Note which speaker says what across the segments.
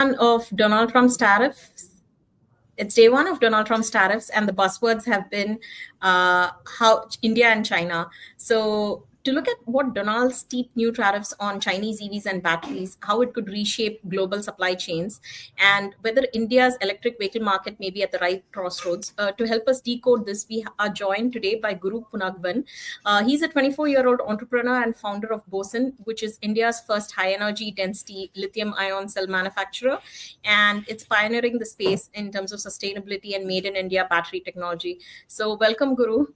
Speaker 1: Of Donald Trump's tariffs. It's day one of Donald Trump's tariffs, and the buzzwords have been how India and China. So, to look at what Donald's steep new tariffs on Chinese EVs and batteries, how it could reshape global supply chains, and whether India's electric vehicle market may be at the right crossroads. To help us decode this, we are joined today by Guru Punghavan. He's a 24-year-old entrepreneur and founder of Boson, which is India's first high-energy density lithium-ion cell manufacturer, and it's pioneering the space in terms of sustainability and made in India battery technology. So welcome, Guru.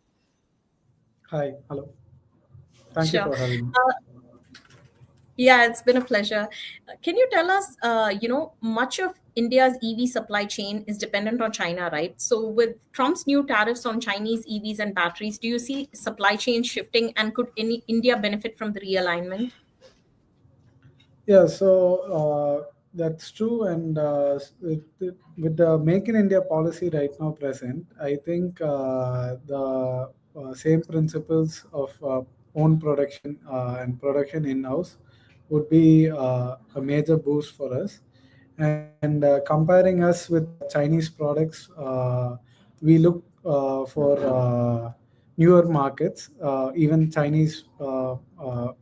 Speaker 2: Hi, hello. Thank you for having me.
Speaker 1: Yeah, it's been a pleasure. Can you tell us, much of India's EV supply chain is dependent on China, right? So with Trump's new tariffs on Chinese EVs and batteries, do you see supply chain shifting, and could India benefit from the realignment?
Speaker 2: Yeah, so that's true. And with the Make in India policy right now present, I think the same principles of own production and production in-house would be a major boost for us. And comparing us with Chinese products, we look for newer markets. Even Chinese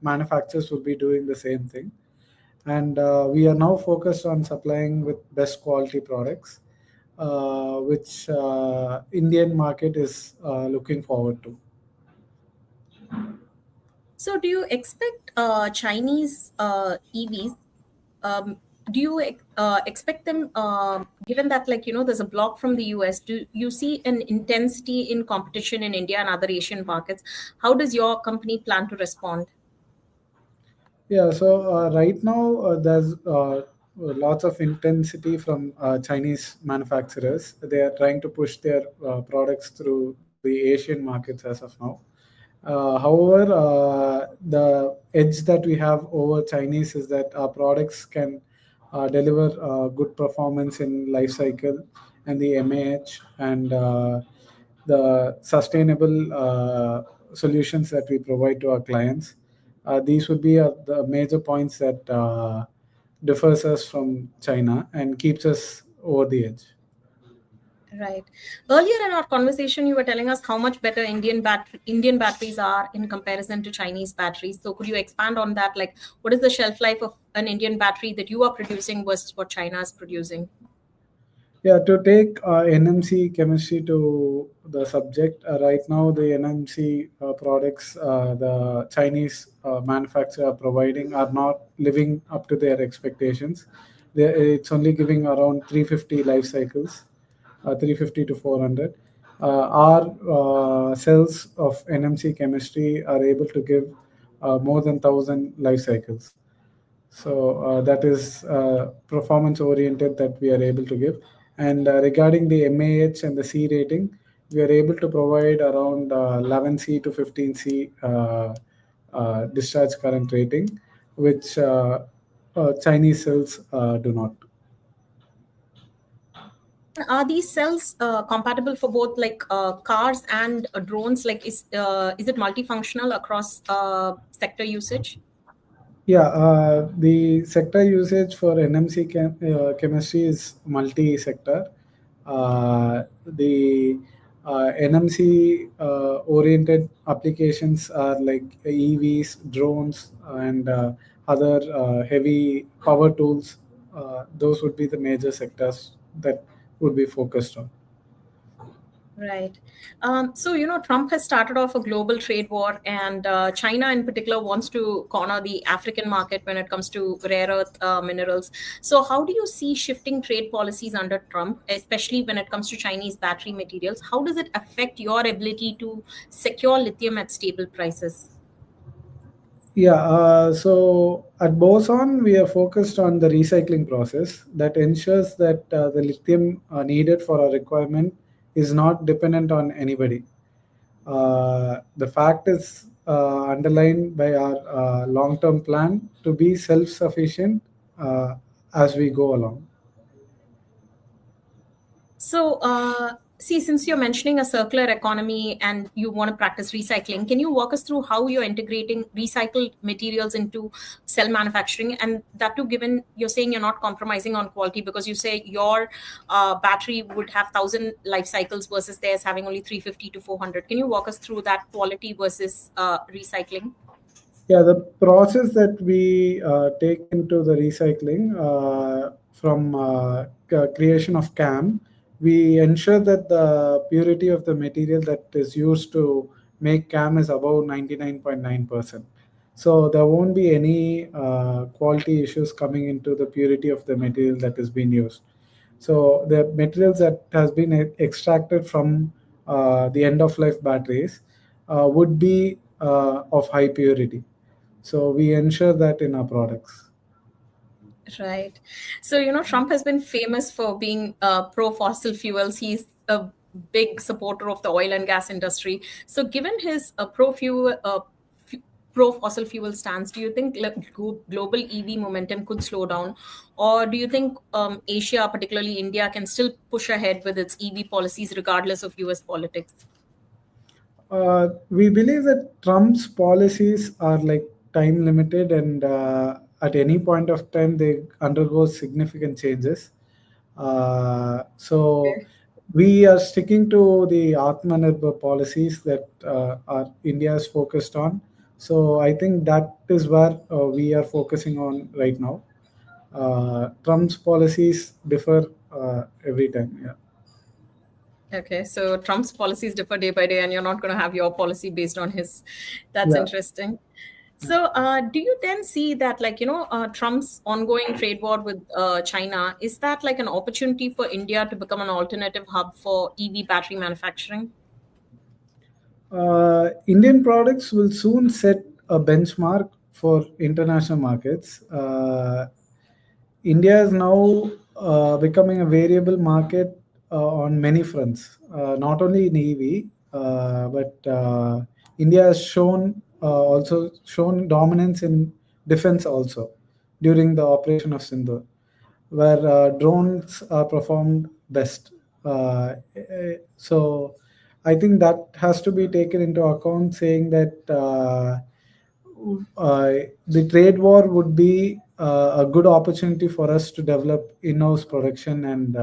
Speaker 2: manufacturers will be doing the same thing, and we are now focused on supplying with best quality products, which Indian market is looking forward to.
Speaker 1: So do you expect Chinese EVs? Do you expect them, given that, there's a block from the US, do you see an intensity in competition in India and other Asian markets? How does your company plan to respond?
Speaker 2: Yeah, so right now there's lots of intensity from Chinese manufacturers. They are trying to push their products through the Asian markets as of now. However, the edge that we have over Chinese is that our products can deliver good performance in life cycle and the MAH and the sustainable solutions that we provide to our clients. These would be the major points that differs us from China and keeps us over the edge.
Speaker 1: Right. Earlier in our conversation, you were telling us how much better Indian batteries are in comparison to Chinese batteries. So could you expand on that? Like, what is the shelf life of an Indian battery that you are producing versus what China is producing?
Speaker 2: Yeah, to take NMC chemistry to the subject, right now the NMC products the Chinese manufacturer are providing are not living up to their expectations. It's only giving around 350 life cycles, 350 to 400. Our cells of NMC chemistry are able to give more than 1,000 life cycles. So that is performance oriented that we are able to give. And regarding the MAH and the C rating, we are able to provide around 11C to 15C discharge current rating, which Chinese cells do not.
Speaker 1: Are these cells compatible for both cars and drones? Like, is it multifunctional across sector usage?
Speaker 2: Yeah, the sector usage for NMC chemistry is multi-sector. The NMC oriented applications are like EVs, drones, and other heavy power tools. Those would be the major sectors that would be focused on.
Speaker 1: Right. So, Trump has started off a global trade war, and China in particular wants to corner the African market when it comes to rare earth minerals. So, how do you see shifting trade policies under Trump, especially when it comes to Chinese battery materials? How does it affect your ability to secure lithium at stable prices?
Speaker 2: Yeah, so at Boson, we are focused on the recycling process that ensures that the lithium needed for our requirement is not dependent on anybody. The fact is underlined by our long term plan to be self sufficient as we go along.
Speaker 1: So, See, since you're mentioning a circular economy and you want to practice recycling, can you walk us through how you're integrating recycled materials into cell manufacturing? And that too, given you're saying you're not compromising on quality because you say your battery would have 1,000 life cycles versus theirs having only 350 to 400. Can you walk us through that quality versus recycling?
Speaker 2: Yeah, the process that we take into the recycling from creation of CAM, we ensure that the purity of the material that is used to make CAM is above 99.9%. So there won't be any quality issues coming into the purity of the material that is being used. So the materials that has been extracted from the end of life batteries would be of high purity. So we ensure that in our products.
Speaker 1: Right. So, Trump has been famous for being pro fossil fuels. He's a big supporter of the oil and gas industry. So, given his pro fossil fuel stance, do you think global EV momentum could slow down? Or do you think Asia, particularly India, can still push ahead with its EV policies regardless of US politics?
Speaker 2: We believe that Trump's policies are like time limited, and at any point of time they undergo significant changes. So
Speaker 1: Okay.
Speaker 2: we are sticking to the Atmanirbhar policies that are India is focused on. So I think that is where we are focusing on right now. Trump's policies differ every time. Yeah.
Speaker 1: Okay, so Trump's policies differ day by day, and you're not going to have your policy based on his. That's
Speaker 2: Yeah.
Speaker 1: interesting. So, do you then see that, like, Trump's ongoing trade war with China, is that like an opportunity for India to become an alternative hub for EV battery manufacturing?
Speaker 2: Indian products will soon set a benchmark for international markets. India is now becoming a variable market on many fronts, not only in EV, but India has also shown dominance in defense also during the operation of Sindhu, where drones are performed best. So I think that has to be taken into account, saying that uh, the trade war would be a good opportunity for us to develop in-house production and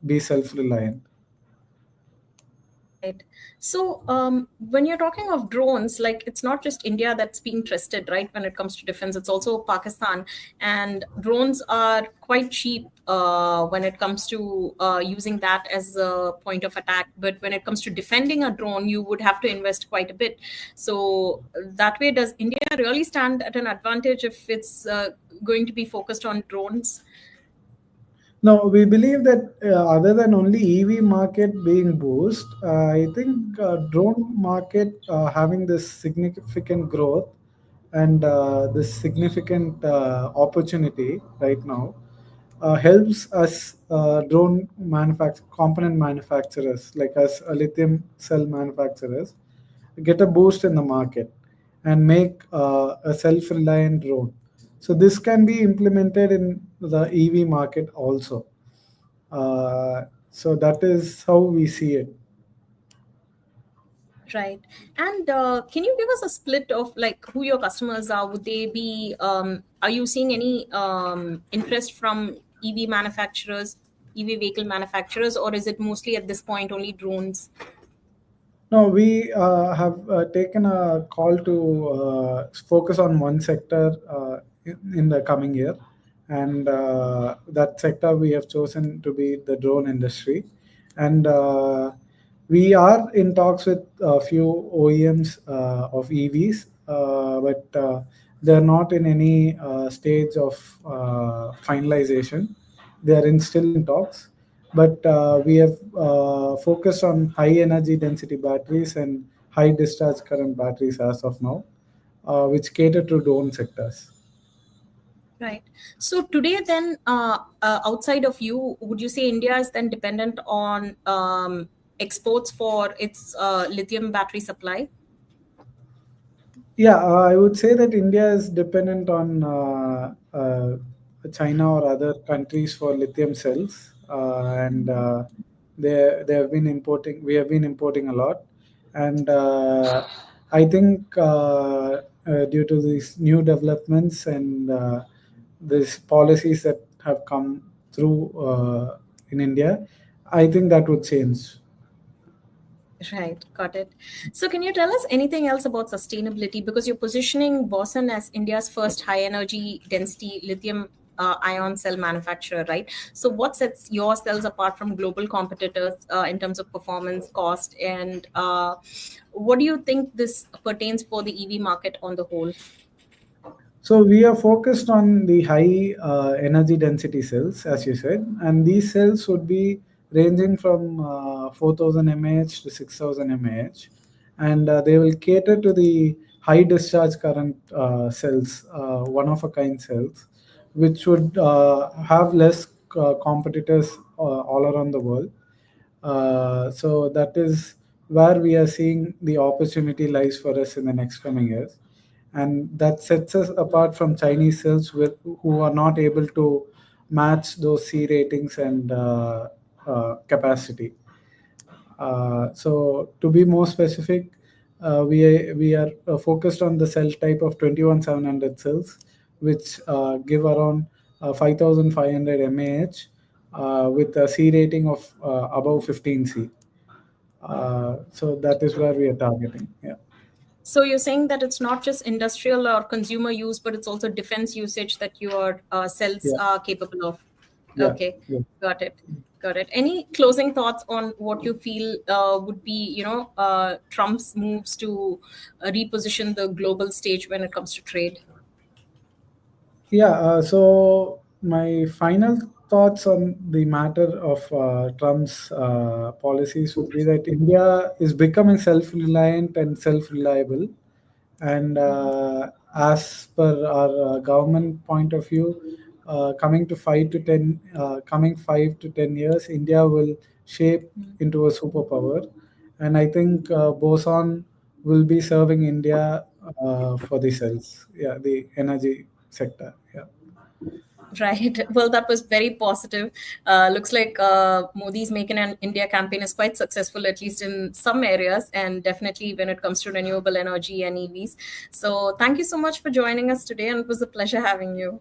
Speaker 2: be self-reliant.
Speaker 1: Right. So, when you're talking of drones, like it's not just India that's being trusted, right? When it comes to defense, it's also Pakistan, and drones are quite cheap when it comes to using that as a point of attack. But when it comes to defending a drone, you would have to invest quite a bit. So that way, does India really stand at an advantage if it's going to be focused on drones?
Speaker 2: No, we believe that other than only EV market being boost, I think drone market having this significant growth and this significant opportunity right now helps us component manufacturers like us lithium cell manufacturers get a boost in the market and make a self-reliant drone. So this can be implemented in the EV market also. So that is how we see it.
Speaker 1: Right. And can you give us a split of like who your customers are? Would they be, are you seeing any interest from EV manufacturers, EV vehicle manufacturers, or is it mostly at this point only drones?
Speaker 2: No, we have taken a call to focus on one sector in the coming year, and that sector we have chosen to be the drone industry. And we are in talks with a few OEMs of EVs, but they're not in any stage of finalization. They are still in talks, but we have focused on high energy density batteries and high discharge current batteries as of now, which cater to drone sectors.
Speaker 1: Right. So today, then, outside of you, would you say India is then dependent on exports for its lithium battery supply?
Speaker 2: Yeah, I would say that India is dependent on China or other countries for lithium cells, and they have been importing. We have been importing a lot, and I think due to these new developments and these policies that have come through in India, I think that would change.
Speaker 1: Right, got it. So, can you tell us anything else about sustainability? Because you're positioning Boson as India's first high energy density lithium ion cell manufacturer, right? So, what sets your cells apart from global competitors in terms of performance, cost, and what do you think this pertains for the EV market on the whole?
Speaker 2: So we are focused on the high energy density cells, as you said, and these cells would be ranging from 4,000 mAh to 6,000 mAh, and they will cater to the high discharge current cells, one of a kind cells, which would have less competitors all around the world. So that is where we are seeing the opportunity lies for us in the next coming years, and that sets us apart from Chinese cells who are not able to match those C ratings and capacity. So to be more specific, we are focused on the cell type of 21700 cells, which give around 5500 mAh with a C rating of above 15 C. So that is where we are targeting. Yeah.
Speaker 1: So you're saying that it's not just industrial or consumer use, but it's also defense usage that your cells
Speaker 2: Yeah.
Speaker 1: are capable of.
Speaker 2: Yeah.
Speaker 1: Okay,
Speaker 2: Yeah.
Speaker 1: got it. Got it. Any closing thoughts on what you feel would be, Trump's moves to reposition the global stage when it comes to trade?
Speaker 2: Yeah, so my final thoughts on the matter of Trump's policies would be that India is becoming self reliant and self reliable. And as per our government point of view, coming 5 to 10 years, India will shape into a superpower. And I think Boson will be serving India for the cells, yeah, the energy sector. Yeah.
Speaker 1: Right. Well, that was very positive. Looks like Modi's Make in India campaign is quite successful, at least in some areas, and definitely when it comes to renewable energy and EVs. So, thank you so much for joining us today, and it was a pleasure having you.